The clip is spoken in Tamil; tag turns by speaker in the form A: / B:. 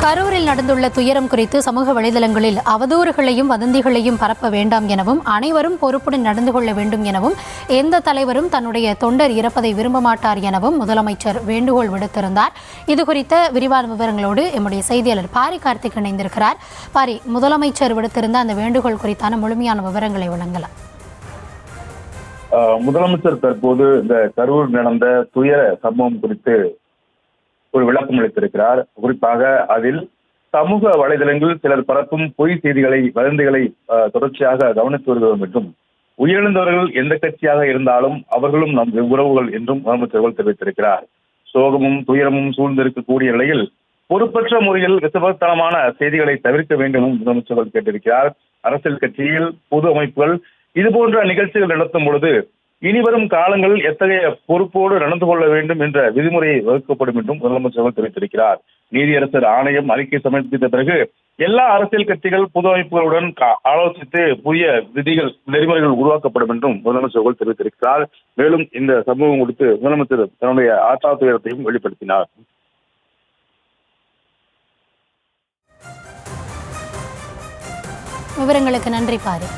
A: கரூரில் நடந்துள்ள துயரம் குறித்து சமூக வலைதளங்களில் அவதூறுகளையும் வதந்திகளையும் பரப்ப வேண்டாம் எனவும் அனைவரும் பொறுப்புடன் நடந்து கொள்ள வேண்டும் எனவும் எந்த தலைவரும் தன்னுடைய தொண்டர் இறப்பதை விரும்ப மாட்டார் எனவும் முதலமைச்சர் வேண்டுகோள் விடுத்திருந்தார். இதுகுறித்த விரிவான விவரங்களோடு எம்முடைய செய்தியாளர் பாரி கார்த்திக் இணைந்திருக்கிறார். பாரி, முதலமைச்சர் விடுத்திருந்த அந்த வேண்டுகோள் குறித்தான முழுமையான விவரங்களை வழங்கலாம்.
B: முதலமைச்சர் தற்போது இந்த கரூர் நடந்த துயர சம்பவம் குறித்து ஒரு விளக்கம் அளித்திருக்கிறார். குறிப்பாக அதில் சமூக வலைதளங்களில் சிலர் பரப்பும் பொய் செய்திகளை, வதந்திகளை தொடர்ச்சியாக கவனித்து வருகிறோம் என்றும், உயிரிழந்தவர்கள் எந்த கட்சியாக இருந்தாலும் அவர்களும் நம் உறவுகள் என்றும் முதலமைச்சர்கள் தெரிவித்திருக்கிறார். சோகமும் துயரமும் சூழ்ந்திருக்கக்கூடிய நிலையில் பொறுப்பற்ற முறையில் விசவத்தனமான செய்திகளை தவிர்க்க வேண்டும் என்றும் முதலமைச்சர்கள் கேட்டிருக்கிறார். அரசியல் கட்சியில் பொது அமைப்புகள் இதுபோன்ற நிகழ்ச்சிகள் நடத்தும் பொழுது இனிவரும் காலங்களில் எத்தகைய பொறுப்போடு நடந்து கொள்ள வேண்டும் என்ற விதிமுறையை வகுக்கப்படும் என்றும் முதலமைச்சர்கள் தெரிவித்திருக்கிறார். நீதியரசர் ஆணையம் அறிக்கை சமர்ப்பித்த பிறகு எல்லா அரசியல் கட்சிகள் பொது அமைப்புகளுடன் ஆலோசித்து புதிய விதிகள், நெறிமுறைகள் உருவாக்கப்படும் என்றும் முதலமைச்சர்கள் தெரிவித்திருக்கிறார். மேலும் இந்த சம்பவம் குறித்து முதலமைச்சர் தன்னுடைய ஆற்றா துயரத்தையும் வெளிப்படுத்தினார்.
A: விவரங்களுக்கு நன்றி பாரி.